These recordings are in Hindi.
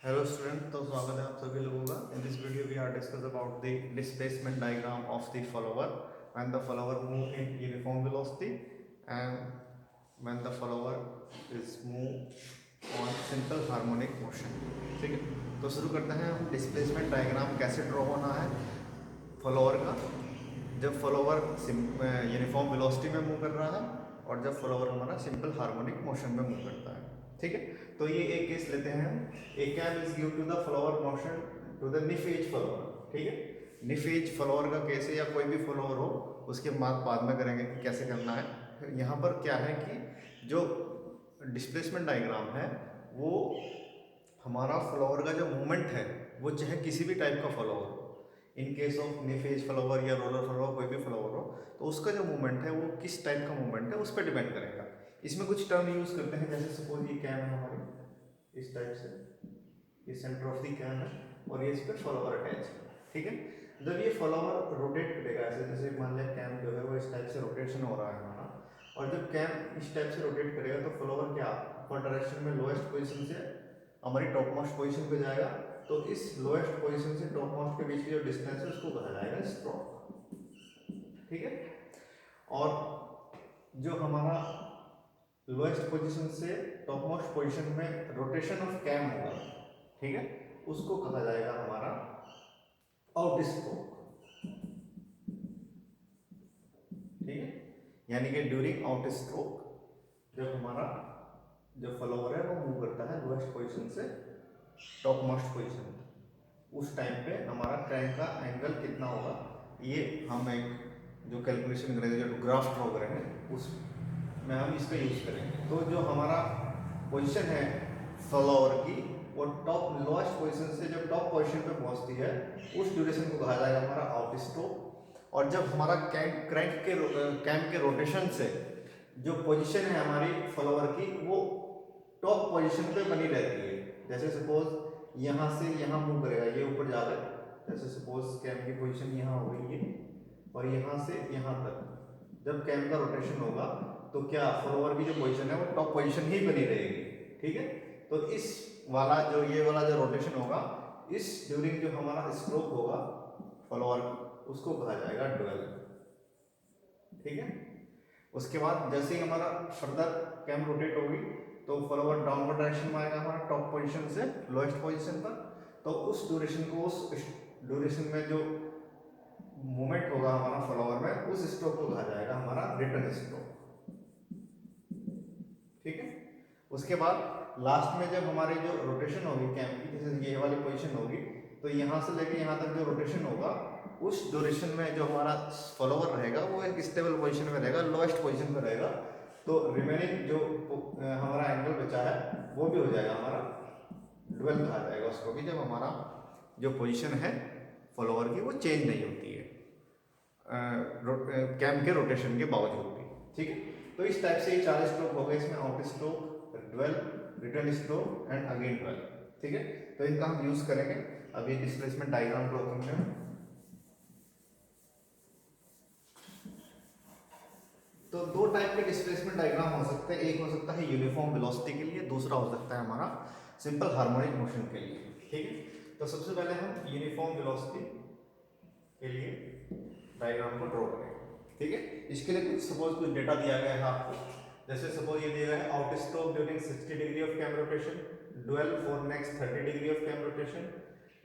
हेलो स्टूडेंट, तो स्वागत है आप सभी लोगों का। In this video we are discuss about the displacement diagram of the follower when the follower move in uniform velocity and when the follower is move on simple harmonic motion. ठीक है, तो शुरू करते हैं हम। डिस्प्लेसमेंट डायग्राम कैसे ड्रॉ होना है फॉलोवर का, जब फॉलोवर यूनिफॉर्म वेलोसिटी में मूव कर रहा है और जब फॉलोवर हमारा सिंपल हार्मोनिक मोशन में मूव करता है। ठीक है, तो ये एक केस लेते हैं हम। A cam is give to the follower motion to the knife edge follower. ठीक है, निफ एज फ्लावर का केस है या कोई भी फ्लावर हो, उसके बाद में करेंगे कि कैसे करना है। यहाँ पर क्या है कि जो डिस्प्लेसमेंट डायग्राम है वो हमारा फ्लावर का जो मूवमेंट है वो चाहे किसी भी टाइप का फ्लावर हो, इन केस ऑफ निफेज फ्लावर या रोलर फ्लावर कोई भी फ्लावर हो, तो उसका जो मूवमेंट है वो किस टाइप का मूवमेंट है उस पर डिपेंड करेगा। इसमें कुछ टर्म यूज करते हैं, जैसे सपोज ये कैम है हमारी इस टाइप से, ये सेंटर ऑफ दी कैम है और ये इस पर फॉलोवर अटैच है। ठीक है, जब ये फॉलोवर रोटेट करेगा ऐसे, जैसे मान लिया कैम जो है वो इस टाइप से रोटेशन हो रहा है हमारा, और जब कैम इस टाइप से रोटेट करेगा तो फॉलोवर क्या अपर डायरेक्शन में लोएस्ट पोजीशन से हमारी टॉप मोस्ट पोजीशन पे जाएगा। तो इस लोएस्ट पोजीशन से टॉप मोस्ट के बीच की जो डिस्टेंस है उसको कहा जाएगा स्ट्रोक। ठीक है, और जो हमारा लोएस्ट पोजीशन से टॉप मोस्ट पोजीशन में रोटेशन ऑफ कैम होगा, ठीक है, उसको कहा जाएगा हमारा आउट स्ट्रोक। ठीक है, यानी कि ड्यूरिंग आउट स्ट्रोक जब हमारा जो फॉलोवर है वो मूव करता है लोएस्ट पोजीशन से टॉप मोस्ट पोजीशन, उस टाइम पे हमारा क्रैंक का एंगल कितना होगा, ये हम एक जो कैलकुलेशन करेंगे, जो ग्राफ ड्रॉ करेंगे उस में हम इसका यूज करेंगे। तो जो हमारा पोजीशन है फ्लावर की वो टॉप लोएस्ट पोजीशन से जब टॉप पोजीशन पे पहुंचती है उस ड्यूरेशन को कहा जाएगा हमारा आउट स्ट्रोक। और जब हमारा कैम के रोटेशन से जो पोजीशन है हमारी फ्लावर की वो टॉप पोजीशन पे बनी रहती है, जैसे सपोज यहाँ से यहाँ मूव करेगा, ये ऊपर जा रहा है, जैसे सपोज कैम की पोजीशन यहाँ हो गई ये, और यहाँ से यहाँ तक जब कैम का रोटेशन होगा तो क्या फ्लावर की जो पोजीशन है वो टॉप पोजीशन ही बनी रहेगी। ठीक है, तो इस वाला जो ये वाला जो रोटेशन होगा इस ड्यूरिंग जो हमारा स्ट्रोक होगा फ्लावर उसको कहा जाएगा ड्वेल। ठीक है, उसके बाद जैसे ही हमारा फर्दर कैम रोटेट होगी तो फ्लावर डाउनवर्ड डायरेक्शन में आएगा हमारा टॉप पोजीशन से लोएस्ट पोजीशन पर, तो उस ड्यूरेशन को उस ड्यूरेशन में जो मूवमेंट होगा हमारा फ्लावर में उस स्ट्रोक को कहा जाएगा हमारा रिटर्न स्ट्रोक। ठीक है, उसके बाद लास्ट में जब हमारी जो रोटेशन होगी कैम की, जैसे ये वाली पोजीशन होगी, तो यहाँ से लेके यहाँ तक जो रोटेशन होगा उस ड्यूरेशन में जो हमारा फॉलोवर रहेगा वो एक स्टेबल पोजीशन में रहेगा, लोएस्ट पोजीशन में रहेगा। तो रिमेनिंग जो हमारा एंगल बचा है वो भी हो जाएगा हमारा ड्वेल कहा जाएगा उसको भी, जब हमारा जो पोजीशन है फॉलोवर की वो चेंज नहीं होती है कैम के रोटेशन के बावजूद भी। ठीक है, तो इस टाइप से ये 4 स्ट्रोक हो गए, इसमें out stroke, dwell, return stroke and again dwell. ठीक है, तो इनका हम यूज करेंगे अभी डिस्प्लेसमेंट डायग्राम ड्रॉ करने में। तो दो टाइप के डिस्प्लेसमेंट डायग्राम हो सकते हैं, एक हो सकता है यूनिफॉर्म वेलोसिटी के लिए, दूसरा हो सकता है हमारा सिंपल हार्मोनिक मोशन के लिए। ठीक है, तो सबसे पहले हम यूनिफॉर्म वेलोसिटी के लिए डायग्राम को ड्रॉ करेंगे। ठीक है, इसके लिए कुछ सपोज कुछ डेटा दिया गया है आपको, जैसे सपोज ये दिया गया है out stroke during 60 degree of cam rotation, dwell for next 30 degree of cam rotation,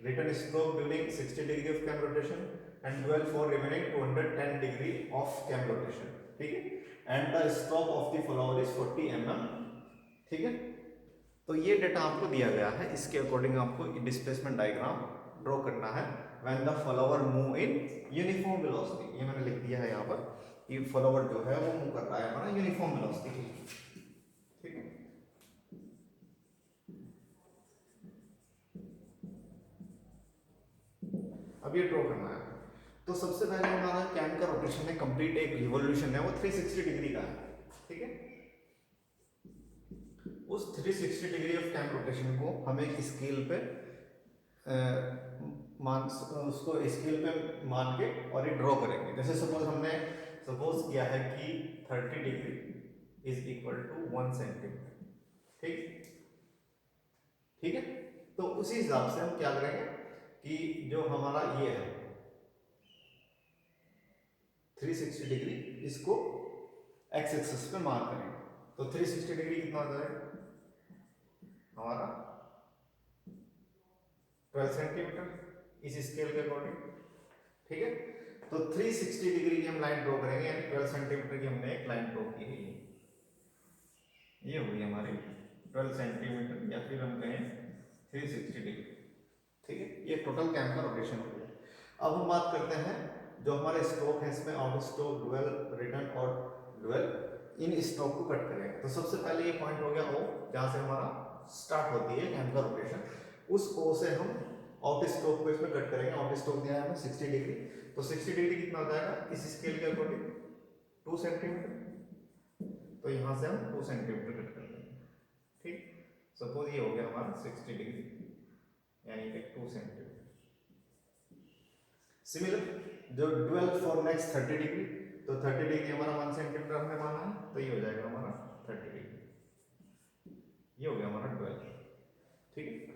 return stroke during 60 degree of cam rotation and dwell for remaining 210 degree of cam rotation. ठीक है, and the stroke of the flower is 40 mm। ठीक है, तो ये डेटा आपको दिया गया है, इसके अकॉर्डिंग आपको डिस्प्लेसमेंट डायग्राम ड्रॉ करना है when the flower move in uniform velocity. ये मैंने लिख दिया है यहाँ पर कि फ्लावर जो है वो मूव कर रहा है हमारा यूनिफॉर्म वेलोसिटी। ठीक है, अब ये ड्रॉ करना है। तो सबसे पहले हमारा कैम का रोटेशन है कंप्लीट, एक रिवॉल्यूशन है वो 360 डिग्री का है। ठीक है, उस 360 डिग्री ऑफ कैम रोटेशन को हम एक स्केल पे मान उसको स्केल पे मान के और ये ड्रॉ करेंगे। जैसे सपोज हमने सपोज किया है कि 30 degree is equal to 1 centimetre. ठीक, ठीक है, तो उसी हिसाब से हम क्या करेंगे कि जो हमारा ये है 360 डिग्री, इसको एक्स एक्सिस पे मार्क करेंगे। तो 360 डिग्री कितना हो जाएगा हमारा 12 सेंटीमीटर इस स्केल के अकॉर्डिंग, ठीक है। तो 360 डिग्री की हम लाइन ड्रॉ करेंगे, यानी 12 सेंटीमीटर की हमने एक लाइन ड्रॉ की है। ये होगी हमारी 12 सेंटीमीटर या फिर हम कहें 360 डिग्री, ठीक है। ये टोटल कैम का रोटेशन हो गया। अब हम बात करते हैं जो हमारे स्ट्रोक है, इसमें आउट स्ट्रोक, डुअल, रिटर्न और डुअल, इन स्ट्रोक को कट करेंगे। तो सबसे पहले ये पॉइंट हो गया O, जहां से हमारा स्टार्ट होती है कैम का रोटेशन। उस O से हम आउट स्ट्रोक को इसमें कट करेंगे। आउट स्ट्रोक दिया है हमें 60 डिग्री, तो 60 डिग्री कितना हो जाएगा इस स्केल के अकॉर्डिंग 2 सेंटीमीटर। तो यहां से हम 2 सेंटीमीटर कट कर देंगे, ठीक। सपोज ये हो गया हमारा 60 डिग्री यानी कि 2 सेंटीमीटर। सिमिलर जो डुअल फॉर नेक्स्ट 30 डिग्री, तो 30 डिग्री हमारा 1 सेंटीमीटर हमने माना है, तो ये हो जाएगा हमारा 30 डिग्री। ये हो गया हमारा डुअल, ठीक है।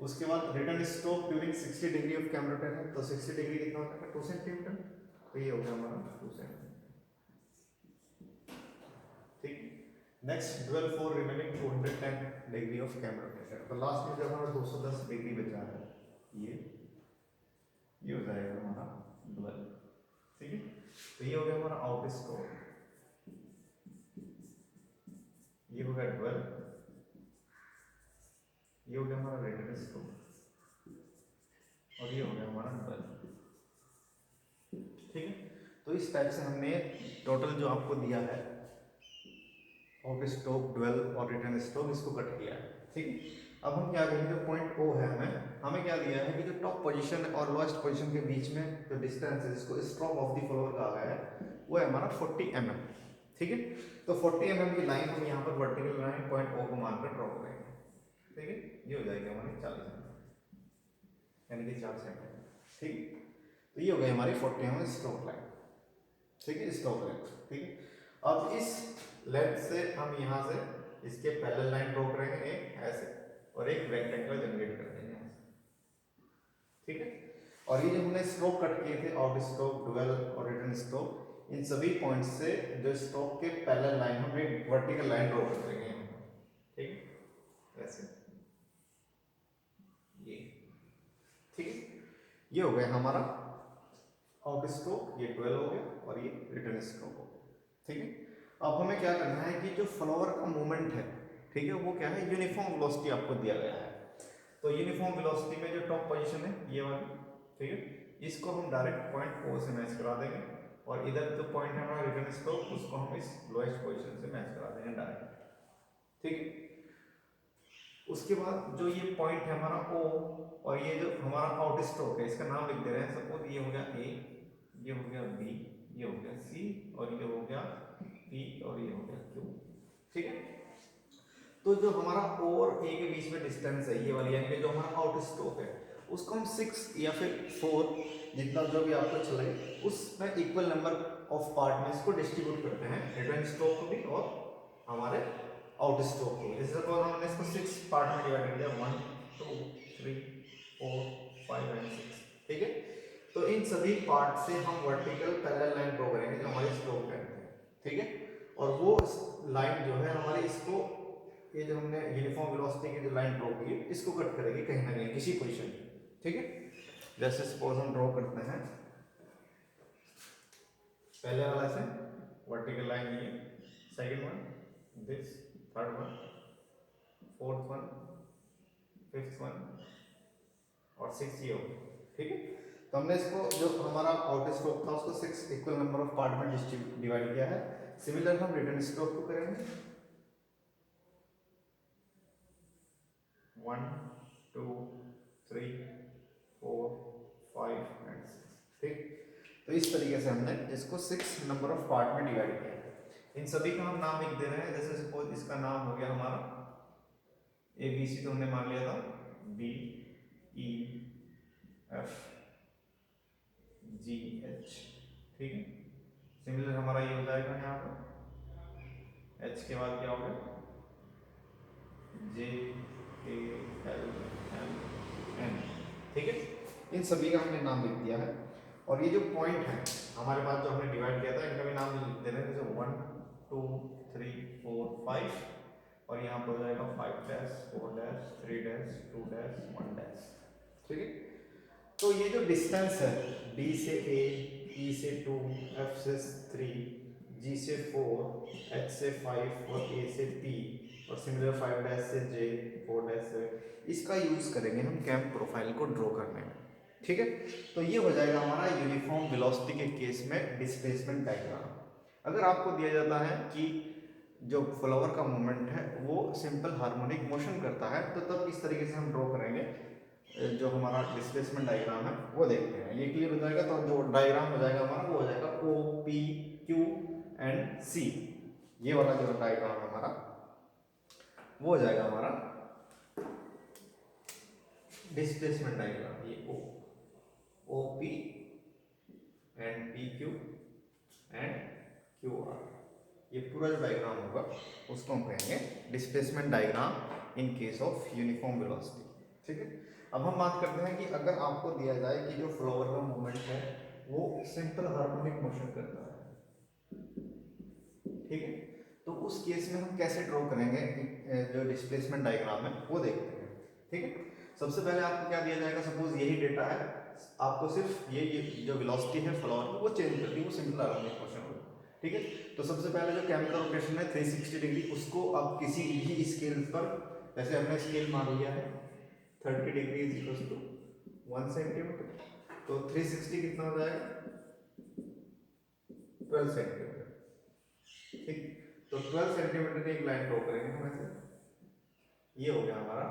उसके बाद return stroke during 60 degree of cam rotation, तो 60 डिग्री कितना होता है 2 सेंटीमीटर, तो ये हो गया हमारा 2 सेंटीमीटर, ठीक। Next dual for remaining 210 degree of cam rotation, तो लास्ट में जब हमारा 210 डिग्री बचा है ये हो जाएगा हमारा डुअल, ठीक है। तो ये हो गया हमारा आउट स्ट्रोक, ये हो गया डुअल, ये हो गया हमारा रिटर्न स्ट्रोक और ये हो गया हमारा डुअल, ठीक है। तो इस टाइप से हमने टोटल जो आपको दिया है आउट स्ट्रोक, डुअल और रिटर्न स्ट्रोक, इसको कट किया है, ठीक है। अब हम क्या करेंगे, जो पॉइंट O है हमें क्या दिया है कि जो टॉप पोजीशन और लोएस्ट पोजीशन के बीच में जो डिस्टेंस है, जिसको स्ट्रोक ऑफ द फ्लोर कहा गया है, वो है हमारा 40 mm, ठीक है। तो 40 mm की लाइन हम यहाँ पर वर्टिकल लाइन पॉइंट O को मानकर ड्रॉ करेंगे, ठीक है। ये हो जाएगी हमारी 40 mm यानी कि 4 सेंटीमीटर, ठीक। तो ये हो गई हमारी 40 mm स्ट्रोक लाइन, ठीक है, स्ट्रोक लेंथ, ठीक है। अब इस लेंथ से हम यहाँ से इसके पैरेलल लाइन ड्रॉ करेंगे, एक ऐसे और एक रेक्टेंगल जनरेट कर देंगे, ठीक है। और ये जो हमने स्ट्रोक कट किए थे आउट स्ट्रोक, डुअल और रिटर्न स्ट्रोक, इन सभी पॉइंट्स से जो स्ट्रोक के पैरेलल लाइन हम एक वर्टिकल लाइन ड्रॉ कर देंगे, ठीक है, ऐसे ये, ठीक है। ये हो गया हमारा आउट स्ट्रोक, ये डुअल हो गया और ये रिटर्न स्ट्रोक हो गया, ठीक है। अब हमें क्या करना है कि जो फ्लावर का मूवमेंट है, ठीक है, वो क्या है यूनिफॉर्म वेलोसिटी आपको दिया गया है। तो यूनिफॉर्म वेलोसिटी में जो टॉप पोजीशन है ये वाली, ठीक है, इसको हम डायरेक्ट पॉइंट O से मैच करा देंगे और इधर जो पॉइंट है हमारा रिटर्न स्ट्रोक, उसको हम इस लोएस्ट पोजीशन से मैच करा देंगे डायरेक्ट, ठीक है। उसके बाद जो ये पॉइंट है हमारा O और ये जो हमारा आउट स्ट्रोक है, इसका नाम लिख दे रहे हैं। सपोज ये हो गया A, ये हो गया B, ये हो गया C और ये हो गया P और ये हो गया Q, ठीक है। तो जो हमारा O और A के बीच में डिस्टेंस है ये वाली, यानी कि जो हमारा आउट स्ट्रोक है, उसको हम 6 या फिर 4 जितना जो भी आपको चले, उसमें इक्वल नंबर ऑफ पार्ट में इसको डिस्ट्रीब्यूट करते हैं, रिटर्न स्ट्रोक को भी और हमारे आउट स्ट्रोक को। जैसे सपोज हमने इसको 6 पार्ट में डिवाइड कर दिया, 1 2 3 4 5 एंड 6, ठीक है। तो इन सभी पार्ट से हम वर्टिकल पैरेलल लाइन ड्रॉ करेंगे जो हमारी स्ट्रोक लाइन है, ठीक है। और वो लाइन जो है हमारी, इसको ये जो हमने यूनिफॉर्म वेलोसिटी की जो लाइन ड्रॉ की है, इसको कट करेगी कहीं ना कहीं किसी पोजीशन पे, ठीक है। जैसे सपोज हम ड्रॉ करते हैं पहले वाला से वर्टिकल लाइन, ये second one, this third one, fourth one, fifth one और सिक्स, ये हो गया, ठीक है। तो हमने इसको जो हमारा आउट स्ट्रोक था उसको 6 इक्वल नंबर ऑफ पार्ट में डिवाइड किया है। सिमिलर हम रिटर्न स्ट्रोक को करेंगे, 1 2 3 4 5 एंड 6, ठीक। तो इस तरीके से हमने इसको 6 नंबर ऑफ पार्ट में डिवाइड किया है। इन सभी का हम नाम लिख दे रहे हैं। जैसे सपोज इसका नाम हो गया हमारा ABC, तो हमने मान लिया था B E F G H, ठीक है। सिमिलर हमारा ये हो जाएगा यहाँ पर H के बाद क्या होगा J K L M ठीक है, इन सभी का हमने नाम लिख दिया है। और ये जो पॉइंट है हमारे पास जो हमने डिवाइड किया था इनका भी नाम लिख देना है, जैसे 1 2 3 4 5, और यहाँ पर हो जाएगा 5 dash 4 dash 3 dash 2 dash 1 dash. ठीक है, तो ये जो डिस्टेंस है डी से ए, ई से 2, एफ से 3, जी से 4, एच से 5 और ए से पी, और सिमिलर 5 डैश से जे, 4 डैश से, इसका यूज करेंगे हम कैंप प्रोफाइल को ड्रॉ करने में। ठीक है, तो ये हो जाएगा हमारा यूनिफॉर्म वेलोसिटी के केस में डिस्प्लेसमेंट डायग्राम। अगर आपको दिया जाता है कि जो फ्लावर का मूवमेंट है वो सिंपल हार्मोनिक मोशन करता है, तो तब किस तरीके से हम ड्रॉ करेंगे, जो हमारा डिस्प्लेसमेंट डायग्राम है वो देखते हैं। ये क्लियर हो जाएगा, तो जो डायग्राम हो जाएगा हमारा वो हो जाएगा ओ पी क्यू एंड सी। ये वाला जो डायग्राम है हमारा वो हो जाएगा हमारा डिस्प्लेसमेंट डायग्राम। ये O P and P Q and Q R, ये पूरा जो डायग्राम होगा उसको हम कहेंगे displacement diagram in case of uniform velocity. ठीक है, अब हम बात करते हैं कि अगर आपको दिया जाए कि जो फ्लावर का मूवमेंट है वो सिंपल हार्मोनिक मोशन करता है, ठीक है, तो उस केस में हम कैसे ड्रॉ करेंगे जो डिस्प्लेसमेंट डायग्राम है वो देखते हैं। ठीक है, सबसे पहले आपको क्या दिया जाएगा, सपोज यही डेटा है, आपको सिर्फ ये जो वेलोसिटी है फ्लावर की वो चेंज करनी है, वो सिंपल हार्मोनिक मोशन होगा। ठीक है, तो सबसे पहले जो कैम का रोटेशन है 360 डिग्री, उसको आप किसी भी स्केल पर, जैसे हमने स्केल मान लिया है 30 degree is equal to 1 centimetre, तो 360 कितना हो जाएगा 12 सेंटीमीटर। ठीक, तो 12 सेंटीमीटर की एक लाइन ड्रॉ करेंगे हम ऐसे, ये हो गया हमारा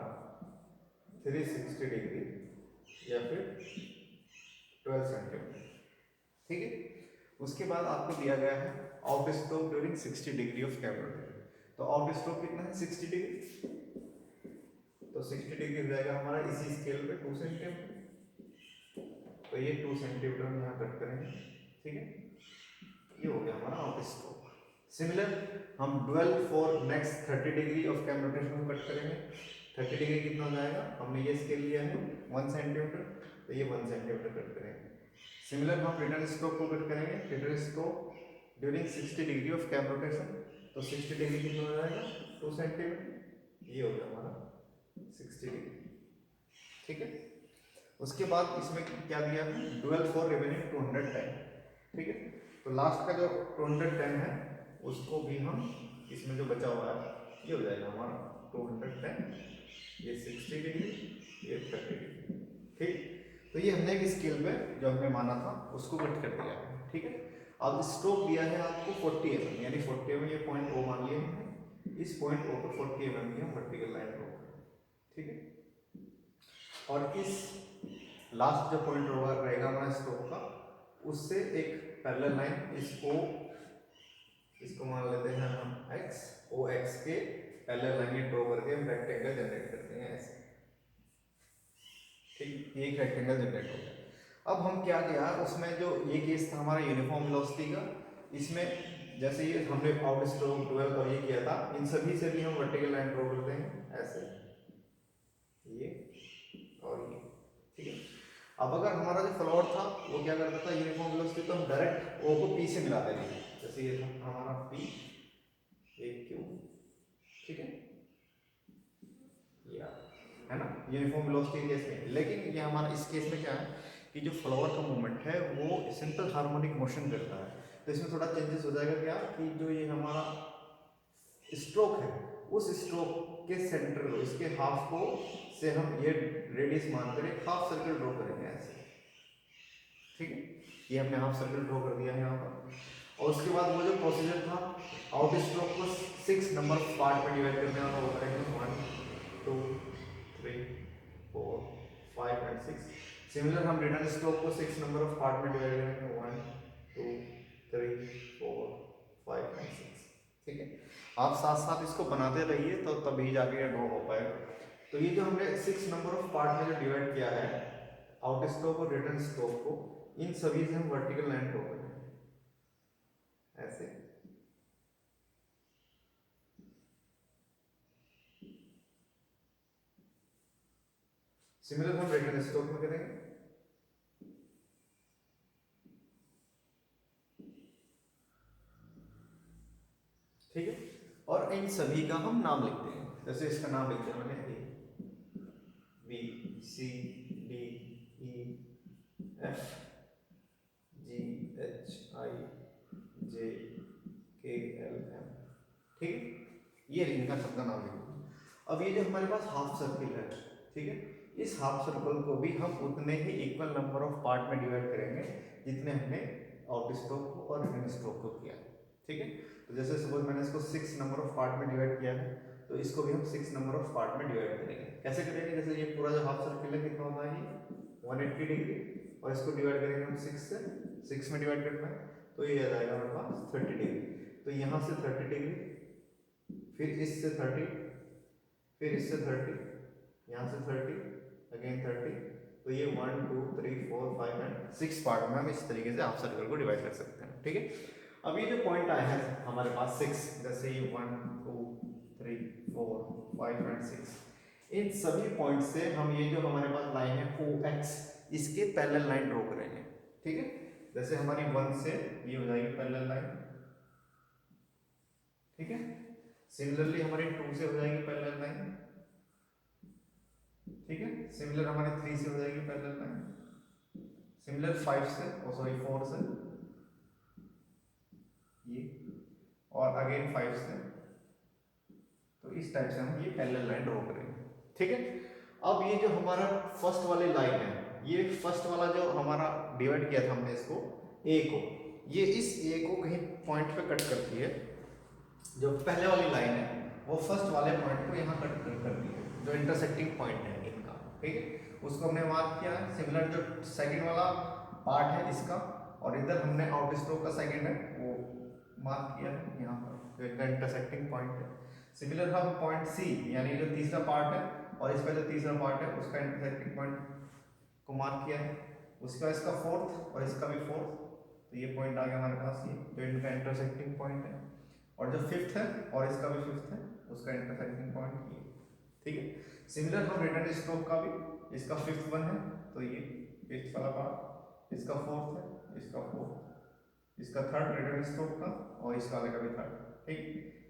360 डिग्री या फिर 12 सेंटीमीटर। ठीक है, उसके बाद आपको दिया गया है out stroke during 60 degree of cam rotation, तो आउट स्ट्रोक कितना है 60 डिग्री, तो 60 डिग्री हो जाएगा हमारा इसी स्केल पे 2 सेंटीमीटर, तो ये 2 सेंटीमीटर हम यहाँ कट करेंगे। ठीक है, ये हो गया हमारा आउट स्ट्रोक। सिमिलर हम dwell for next 30 degree of cam rotation को कट करेंगे। 30 डिग्री कितना हो जाएगा, हमने ये स्केल लिया है 1 सेंटीमीटर, तो ये 1 सेंटीमीटर कट करेंगे। सिमिलर हम रिटर्न स्ट्रोक को कट करेंगे, return stroke during 60 degree of cam rotation, तो 60 डिग्री कितना हो जाएगा 2 सेंटीमीटर, ये हो गया हमारा 60 डिग्री। ठीक है, उसके बाद इसमें क्या दिया है, ड्वेल फॉर रिमेनिंग 210। ठीक है, तो लास्ट का जो 210 है उसको भी हम इसमें जो बचा हुआ है ये हो जाएगा हमारा 210, ये 60 डिग्री, ये 30 डिग्री। ठीक, तो ये हमने एक स्केल पे जो हमने माना था उसको कट कर दिया है। ठीक है, अब स्ट्रोक दिया है आपको 40 mm, यानी 40 mm, ये पॉइंट ओ मान लिया हमने, इस पॉइंट ओ पर 40 mm की हम वर्टिकल लाइन ड्रॉ करें। ठीक है, और इस लास्ट जो पॉइंट रहेगा हमारा स्ट्रोक का, उससे एक पैरेलल लाइन इस ओ, इसको मान लेते हैं हम x, ओ एक्स के पैरेलल लाइन ड्रॉ करके हम रेक्टेंगल जनरेट करते हैं ऐसे। ठीक, ये एक रेक्टेंगल जनरेट हो गया। अब हम क्या किया, उसमें जो ये केस था हमारा यूनिफॉर्म वेलोसिटी का, इसमें जैसे ये हमने आउट स्ट्रोक 12 और ये किया था, इन सभी से भी हम वर्टिकल लाइन ड्रॉ करते हैं ऐसे, ये और ये। ठीक है, अब अगर हमारा जो फ्लावर था वो क्या करता था यूनिफॉर्म वेलोसिटी, तो हम डायरेक्ट ओ को पी से मिला देंगे, जैसे ये था हमारा पी, एक क्यू। ठीक है, ये है ना यूनिफॉर्म वेलोसिटी केस में। लेकिन ये हमारा इस केस में क्या है कि जो फ्लावर का मूवमेंट है वो सिंपल हार्मोनिक मोशन करता है, तो इसमें थोड़ा चेंजेस हो जाएगा क्या कि जो ये हमारा स्ट्रोक है उस स्ट्रोक के सेंटर को, इसके हाफ को से हम ये रेडियस मानकर एक हाफ सर्कल ड्रॉ करेंगे ऐसे। ठीक है, ये हमने हाफ सर्कल ड्रॉ कर दिया है यहाँ पर, और उसके बाद वो जो प्रोसीजर था आउट स्ट्रोक को 6 नंबर पार्ट में डिवाइड करने वाला वो करेंगे 1 2 3 4 5 एंड 6। सिमिलर हम रिटर्न स्ट्रोक को 6 नंबर ऑफ पार्ट में डिवाइड करेंगे 1 2 3 4 5 एंड 6। ठीक है, आप साथ साथ इसको बनाते रहिए तो तभी जाके ड्रॉ हो पाएगा। तो ये जो हमने 6 नंबर ऑफ पार्ट में जो डिवाइड किया है आउट स्ट्रोक और रिटर्न स्ट्रोक को, इन सभी से हम वर्टिकल लाइन ड्रॉ करेंगे ऐसे। सिमिलर हम रिटर्न स्ट्रोक में करेंगे। ठीक है, और इन सभी का हम नाम लिखते हैं। जैसे इसका नाम लिखते हैं मैंने A B C D E F G H I J K L M. ठीक है, ये इनका सबका नाम लिखो। अब ये जो हमारे पास हाफ सर्किल है, ठीक है, इस हाफ सर्कल को भी हम उतने ही इक्वल नंबर ऑफ पार्ट में डिवाइड करेंगे जितने हमने आउट स्ट्रोक को और इन स्ट्रोक को किया। ठीक है, तो जैसे सपोज मैंने इसको 6 नंबर ऑफ पार्ट में डिवाइड किया है, तो इसको भी हम 6 नंबर ऑफ पार्ट में डिवाइड करेंगे। कैसे करेंगे? जैसे ये पूरा जो हाफ सर्किल है कितना होता है, ये 180 डिग्री, और इसको डिवाइड करेंगे हम 6 से, 6 में डिवाइड करना है, तो ये आ जाएगा हमारे पास 30 डिग्री। तो यहाँ से 30 डिग्री, फिर इससे 30, फिर इससे 30, यहाँ से 30, अगेन 30, तो ये 1 2 3 4 5 एंड 6 पार्ट में हम इस तरीके से हाफ सर्कल को डिवाइड कर सकते हैं। ठीक है, अब ये जो पॉइंट आए हैं हमारे पास 6, जैसे ये 1 2 3 4 5 एंड 6, इन सभी पॉइंट से हम ये जो हमारे पास लाइन है OX, इसके पैरेलल लाइन ड्रॉ करेंगे। ठीक है, जैसे हमारी 1 से ये हो जाएगी पैरेलल लाइन। ठीक है, सिमिलरली हमारी 2 से हो जाएगी पैरेलल लाइन। ठीक है, सिमिलर हमारे 3 से हो जाएगी पैरेलल लाइन, सिमिलर 5 से, ओ सॉरी 4 से ये, और अगेन 5 से। तो इस टाइप से हम ये पैरेलल लाइन ड्रॉ करेंगे। ठीक है, अब ये जो हमारा फर्स्ट वाली लाइन है, ये फर्स्ट वाला जो हमारा डिवाइड किया था हमने इसको ए को, ये इस ए को कहीं पॉइंट पे कट करती है। जो पहले वाली लाइन है वो फर्स्ट वाले पॉइंट को यहाँ कट करती है, जो इंटरसेक्टिंग पॉइंट है इनका। ठीक है, उसको हमने मार्क किया है। सिमिलर जो सेकंड वाला पार्ट है इसका, और इधर हमने आउट स्ट्रोक का सेकंड है वो मार्क किया है यहाँ पर, जो इनका इंटरसेक्टिंग पॉइंट है। सिमिलर हम पॉइंट सी, यानी जो तीसरा पार्ट है और इसका जो तीसरा पार्ट है उसका इंटरसेक्टिंग पॉइंट को मार्क किया है। उसका इसका फोर्थ और इसका भी फोर्थ, तो ये पॉइंट आ गया हमारे पास, ये जो इनका इंटरसेक्टिंग पॉइंट है। और जो फिफ्थ है और इसका भी फिफ्थ है, उसका इंटरसेक्टिंग पॉइंट ये। ठीक है, सिमिलर हम रिटर्न स्ट्रोक का भी, इसका फिफ्थ वन है तो ये फिफ्थ वाला पार्ट, इसका फोर्थ है, इसका फोर्थ, इसका थर्ड रिटर्न स्ट्रोक का, और इसका वाले का भी थर्ड। ठीक,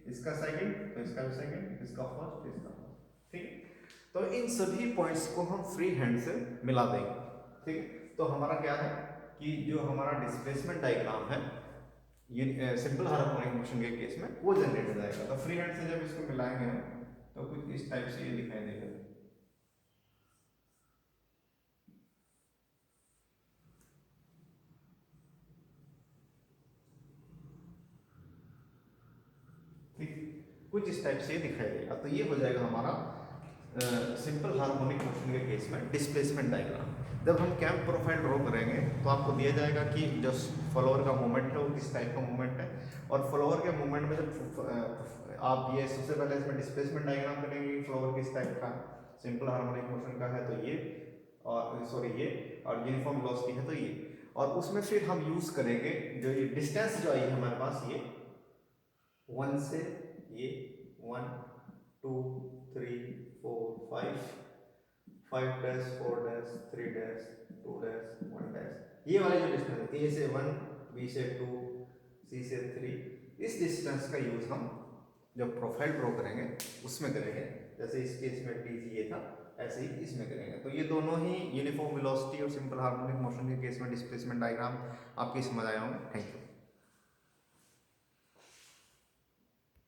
इसका सेकंड तो इसका भी सेकंड, इसका फर्स्ट, इसका फर्स्ट। ठीक है, तो इन सभी पॉइंट्स को हम फ्री हैंड से मिला देंगे। ठीक है, तो हमारा क्या है कि जो हमारा डिस्प्लेसमेंट डायग्राम है ये सिंपल हार्मोनिक मोशन के केस में वो जनरेट हो जाएगा। तो फ्री हैंड से जब इसको मिलाएंगे हम तो कुछ इस टाइप से ये दिखाई देगा। ठीक, कुछ इस टाइप से ये दिखाई देगा। तो ये हो जाएगा हमारा सिंपल हार्मोनिक मोशन के केस में डिस्प्लेसमेंट डायग्राम। जब हम कैंप प्रोफाइल ड्रॉ करेंगे तो आपको दिया जाएगा कि जो फॉलोअर का मूवमेंट है वो किस टाइप का मूवमेंट है, और फॉलोअर के मूवमेंट में जब आप ये सबसे पहले इसमें डिस्प्लेसमेंट डायग्राम करेंगे, फ्लोवर किस टाइप का, सिंपल हार्मोनिक मोशन का है तो ये, और सॉरी ये, और यूनिफॉर्म वेलोसिटी है तो ये, और उसमें फिर हम यूज करेंगे जो ये डिस्टेंस जो आई है हमारे पास, ये 1 से ये 1 2 3 4 5 5 dash 4 dash 3 dash 2 dash 1 dash, ये वाले जो डिस्टेंस है ए से 1 बी से 2 सी से 3, इस डिस्टेंस का यूज हम जब प्रोफाइल ड्रॉ करेंगे उसमें करेंगे। जैसे इस केस में डी ये था, ऐसे ही इसमें करेंगे। तो ये दोनों ही यूनिफॉर्म वेलोसिटी और सिंपल हार्मोनिक मोशन के केस में डिस्प्लेसमेंट डायग्राम आपकी समझ आया हूँ। Thank you.